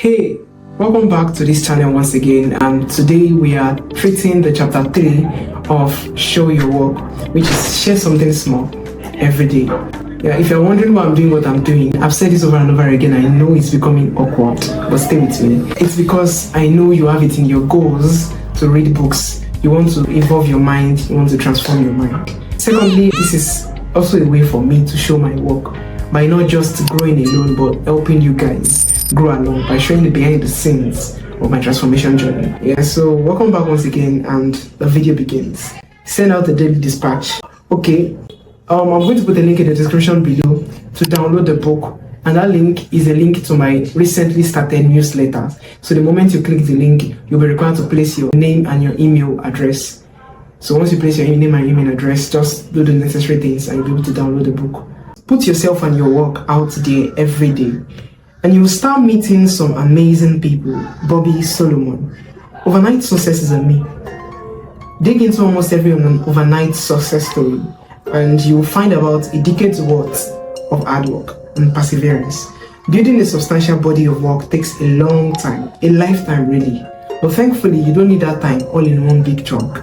Hey, welcome back to this channel once again, and today we are treating the chapter 3 of Show Your Work, which is share something small every day. Yeah, if you're wondering why I'm doing what I'm doing, I've said this over and over again. I know it's becoming awkward, but stay with me. It's because I know you have it in your goals to read books. You want to evolve your mind, you want to transform your mind. Secondly, this is also a way for me to show my work by not just growing alone, but helping you guys grow along by showing the behind the scenes of my transformation journey. Yeah, so welcome back once again, and the video begins. Send out the daily dispatch. Okay, I'm going to put a link in the description below to download the book, and that link is a link to my recently started newsletter. So the moment you click the link, you'll be required to place your name and your email address. So once you place your name and email address, just do the necessary things and you'll be able to download the book. Put yourself and your work out there every day, and you'll start meeting some amazing people. Bobby Solomon, overnight success is a me. Dig into almost every overnight success story, and you'll find about a decade's worth of hard work and perseverance. Building a substantial body of work takes a long time, a lifetime really. But thankfully, you don't need that time all in one big chunk.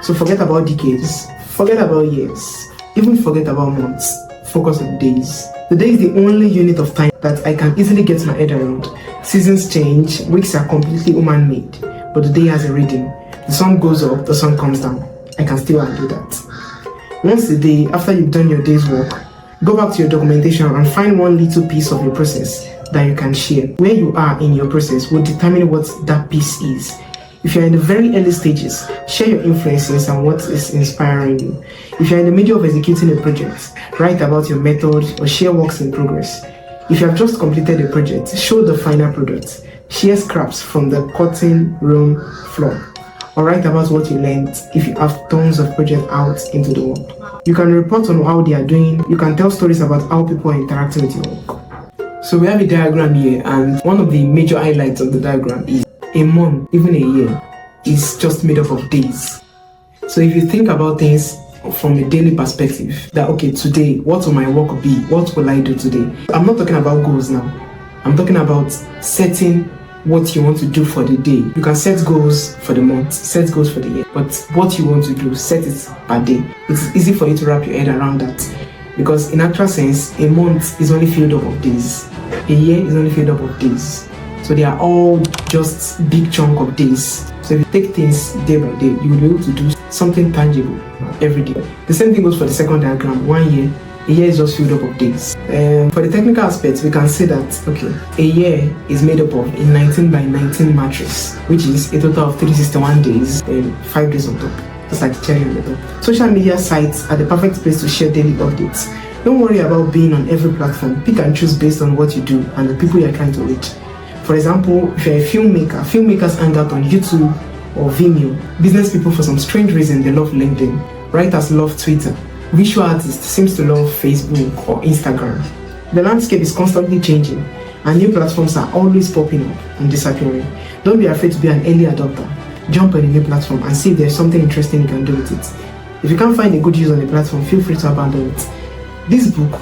So forget about decades, forget about years, even forget about months. Focus on days. The day is the only unit of time that I can easily get my head around. Seasons change, weeks are completely human-made, but the day has a rhythm. The sun goes up, the sun comes down. I can still handle that. Once a day, after you've done your day's work, go back to your documentation and find one little piece of your process that you can share. Where you are in your process will determine what that piece is. If you're in the very early stages, share your influences and what is inspiring you. If you're in the middle of executing a project, write about your method or share works in progress. If you have just completed a project, show the final product. Share scraps from the cutting room floor, or write about what you learned if you have tons of projects out into the world. You can report on how they are doing. You can tell stories about how people are interacting with your work. So we have a diagram here, and one of the major highlights of the diagram is a month, even a year, is just made up of days. So if you think about things from a daily perspective, that okay, today, what will my work be? What will I do today? I'm not talking about goals now. I'm talking about setting what you want to do for the day. You can set goals for the month, set goals for the year, but what you want to do, set it per day. It's easy for you to wrap your head around that, because in actual sense, a month is only filled up of days. A year is only filled up of days. So they are all just big chunk of days. So if you take things day by day, you will be able to do something tangible every day. The same thing goes for the second diagram. 1 year, a year is just filled up of days. For the technical aspects, we can say that okay, a year is made up of a 19 by 19 matrix, which is a total of 361 days and 5 days on top, just like the cherry on the top. Social media sites are the perfect place to share daily updates. Don't worry about being on every platform. Pick and choose based on what you do and the people you're trying to reach. For example, if you're a filmmaker, filmmakers hang out on YouTube or Vimeo. Business people, for some strange reason, they love LinkedIn. Writers love Twitter. Visual artists seems to love Facebook or Instagram. The landscape is constantly changing, and new platforms are always popping up and disappearing. Don't be afraid to be an early adopter. Jump on a new platform and see if there's something interesting you can do with it. If you can't find a good use on a platform, feel free to abandon it. This book,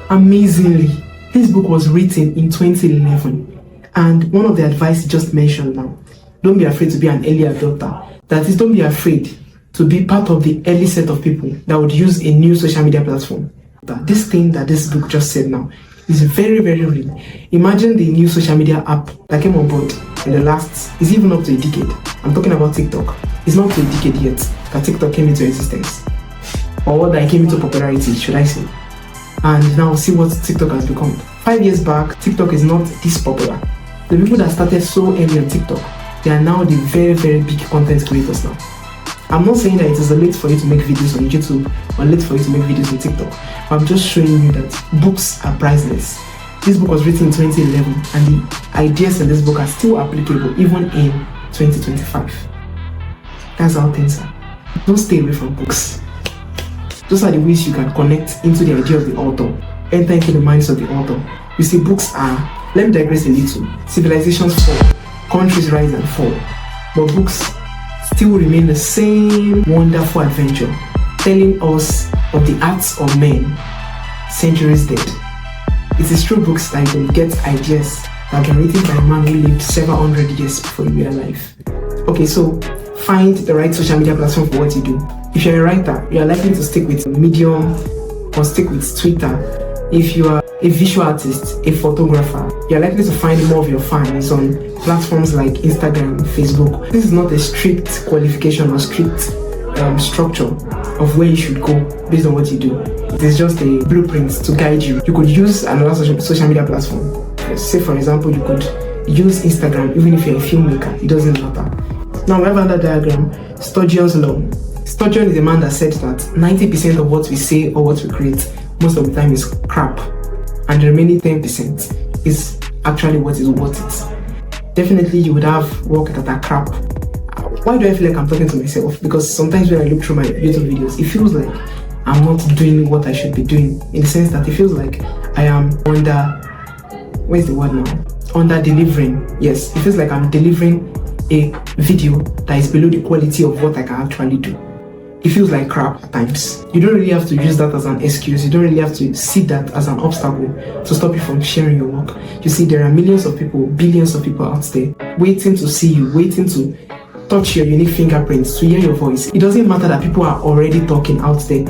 amazingly, this book was written in 2011, and one of the advice just mentioned now, don't be afraid to be an early adopter. That is, don't be afraid to be part of the early set of people that would use a new social media platform. This thing that this book just said now is very, very real. Imagine the new social media app that came on board in the last, is even up to a decade. I'm talking about TikTok. It's not to a decade yet that TikTok came into existence, or that it came into popularity, should I say. And now see what TikTok has become. 5 years back, TikTok is not this popular. The people that started so early on TikTok, they are now the very, very big content creators now. I'm not saying that it is late for you to make videos on YouTube or late for you to make videos on TikTok, but I'm just showing you that books are priceless. This book was written in 2011, and the ideas in this book are still applicable even in 2025. That's how things are. Don't stay away from books. Those are the ways you can connect into the idea of the author, enter into the minds of the author. You see, books are, let me digress a little, civilizations fall, countries rise and fall, but books still remain the same wonderful adventure, telling us of the acts of men centuries dead. It is through books that you can get ideas that were written by a man who lived several hundred years before you were alive. Okay, so find the right social media platform for what you do. If you're a writer, you are likely to stick with Medium or stick with Twitter. If you are a visual artist, a photographer, you're likely to find more of your fans on platforms like Instagram, Facebook. This is not a strict qualification or strict structure of where you should go based on what you do. It is just a blueprint to guide you. You could use another social media platform. Say for example, you could use Instagram even if you're a filmmaker. It doesn't matter. Now we have another diagram, Sturgeon's law. Sturgeon is a man that said that 90% of what we say or what we create most of the time is crap, and the remaining 10% is actually what is worth it. Definitely you would have work that are crap. Why do I feel like I'm talking to myself? Because sometimes when I look through my YouTube videos, it feels like I'm not doing what I should be doing, in the sense that it feels like I am under delivering. Yes, it feels like I'm delivering a video that is below the quality of what I can actually do. It feels like crap at times. You don't really have to use that as an excuse. You don't really have to see that as an obstacle to stop you from sharing your work. You see, there are millions of people, billions of people out there waiting to see you, waiting to touch your unique fingerprints, to hear your voice. It doesn't matter that people are already talking out there.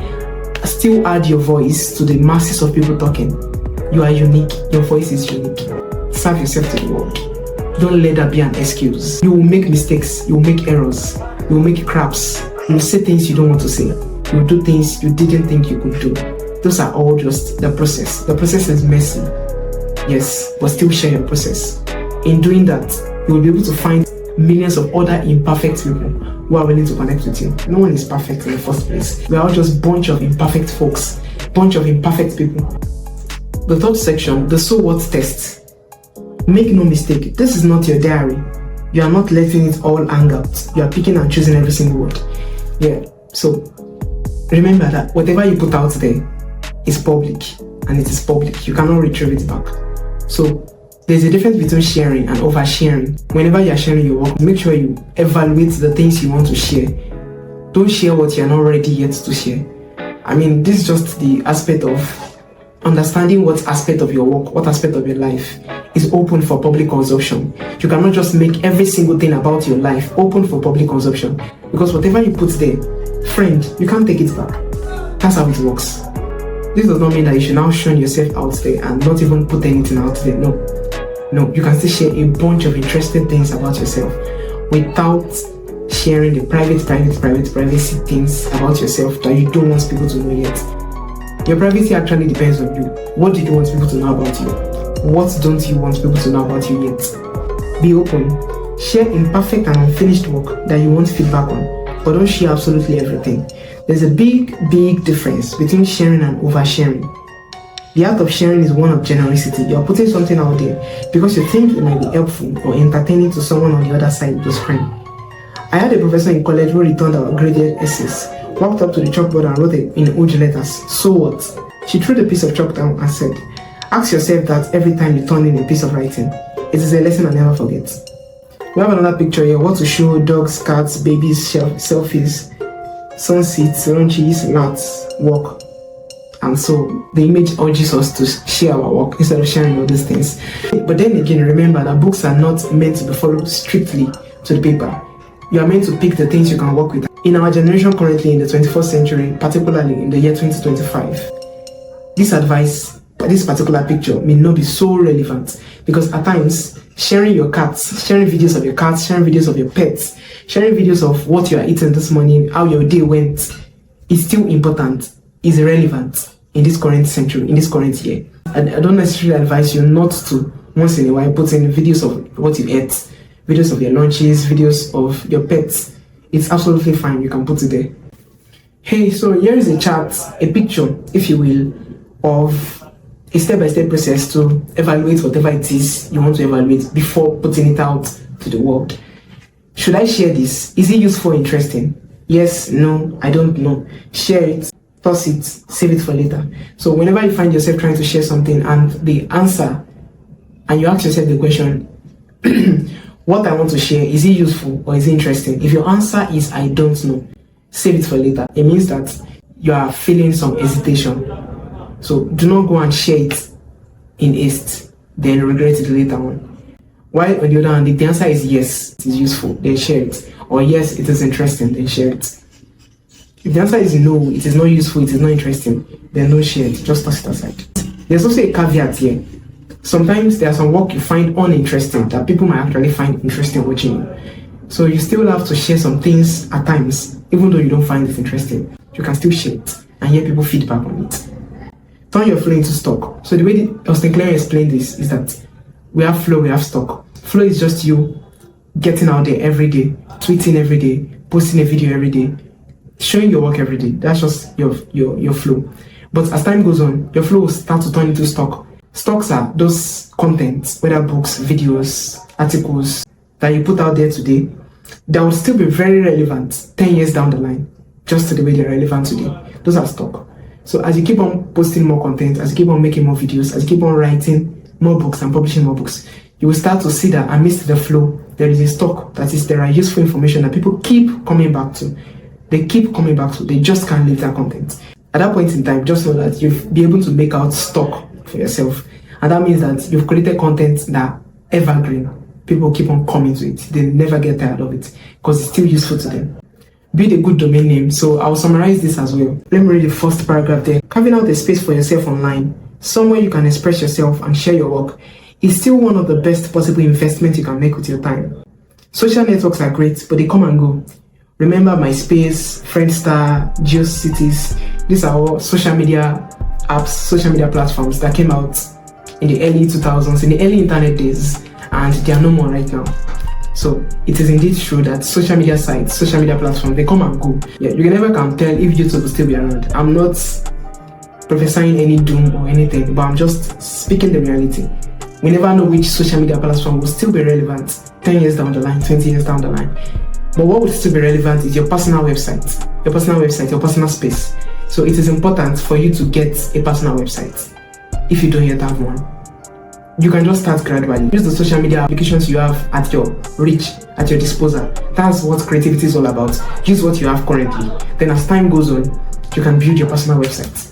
Still add your voice to the masses of people talking. You are unique. Your voice is unique. Serve yourself to the world. Don't let that be an excuse. You will make mistakes. You will make errors. You will make craps. You will say things you don't want to say. You will do things you didn't think you could do. Those are all just the process. The process is messy, yes, but still share your process. In doing that, you will be able to find millions of other imperfect people who are willing to connect with you. No one is perfect in the first place. We are all just a bunch of imperfect folks, bunch of imperfect people. The third section, the so what test. Make no mistake, this is not your diary. You are not letting it all hang out. You are picking and choosing every single word. Yeah, so remember that whatever you put out there is public, and it is public. You cannot retrieve it back. So there's a difference between sharing and oversharing. Whenever you are sharing your work, make sure you evaluate the things you want to share. Don't share what you are not ready yet to share. I mean, this is just the aspect of understanding what aspect of your work, what aspect of your life is open for public consumption. You cannot just make every single thing about your life open for public consumption, because whatever you put there, friend, you can't take it back. That's how it works. This does not mean that you should now shun yourself out there and not even put anything out there. No, you can still share a bunch of interesting things about yourself without sharing the privacy things about yourself that you don't want people to know yet. Your privacy actually depends on you. What do you want people to know about you? What don't you want people to know about you yet? Be open. Share imperfect and unfinished work that you want feedback on, but don't share absolutely everything. There's a big difference between sharing and oversharing. The art of sharing is one of generosity. You're putting something out there because you think it might be helpful or entertaining to someone on the other side of the screen. I had a professor in college who returned our graded essays, walked up to the chalkboard and wrote it in huge letters, "So what?" She threw the piece of chalk down and said, "Ask yourself that every time you turn in a piece of writing. It is a lesson I never forget." We have another picture here. What to show: dogs, cats, babies, selfies, sunsets, lunches, nuts, walk. And so the image urges us to share our work instead of sharing all these things. But then again, remember that books are not meant to be followed strictly to the paper. You are meant to pick the things you can work with. In our generation currently in the 21st century, particularly in the year 2025, this advice, this particular picture may not be so relevant, because at times sharing your cats, sharing videos of your cats, sharing videos of your pets, sharing videos of what you are eating this morning, how your day went, is still important, is relevant in this current century, in this current year. And I don't necessarily advise you not to once in a while put in videos of what you ate, videos of your lunches, videos of your pets. It's absolutely fine, you can put it there. Hey, so here is a chart, a picture, if you will, of a step-by-step process to evaluate whatever it is you want to evaluate before putting it out to the world. Should I share this? Is it useful, interesting? Yes, no, I don't know. Share it, toss it, save it for later. So whenever you find yourself trying to share something and the answer, and you ask yourself the question, what I want to share, is it useful or is it interesting? If your answer is I don't know, save it for later. It means that you are feeling some hesitation. So do not go and share it in haste, then regret it later on. While on the other hand, if the answer is yes, it is useful, then share it. Or yes, it is interesting, then share it. If the answer is no, it is not useful, it is not interesting, then no share it, just toss it aside. There's also a caveat here. Sometimes there's some work you find uninteresting that people might actually find interesting watching you. So you still have to share some things at times, even though you don't find it interesting. You can still share it and hear people feedback on it. Turn your flow into stock. So the way Austin Kleon explained this is that we have flow, we have stock. Flow is just you getting out there every day, tweeting every day, posting a video every day, showing your work every day. That's just your flow. But as time goes on, your flow will start to turn into stock. Stocks are those contents, whether books, videos, articles that you put out there today, that will still be very relevant 10 years down the line, just to the way they're relevant today. Those are stock. So as you keep on posting more content, as you keep on making more videos, as you keep on writing more books and publishing more books, you will start to see that amidst the flow, there is a stock. That is, there are useful information that people keep coming back to. They keep coming back to. They just can't leave that content. At that point in time, just know that you'll be able to make out stock for yourself. And that means that you've created content that evergreen. People keep on coming to it. They never get tired of it because it's still useful to them. Build a good domain name. So I'll summarize this as well. Let me read the first paragraph there. Carving out a space for yourself online, somewhere you can express yourself and share your work, is still one of the best possible investments you can make with your time. Social networks are great, but they come and go. Remember MySpace, Friendster, GeoCities. These are all social media apps, social media platforms that came out in the early 2000s, in the early internet days, and they are no more right now. So it is indeed true that social media sites, social media platforms, they come and go. Yeah, you never can tell if YouTube will still be around. I'm not prophesying any doom or anything, but I'm just speaking the reality. We never know which social media platform will still be relevant 10 years down the line, 20 years down the line. But what will still be relevant is your personal website, your personal space. So it is important for you to get a personal website if you don't yet have one. You can just start gradually. Use the social media applications you have at your reach, at your disposal. That's what creativity is all about. Use what you have currently. Then as time goes on, you can build your personal website.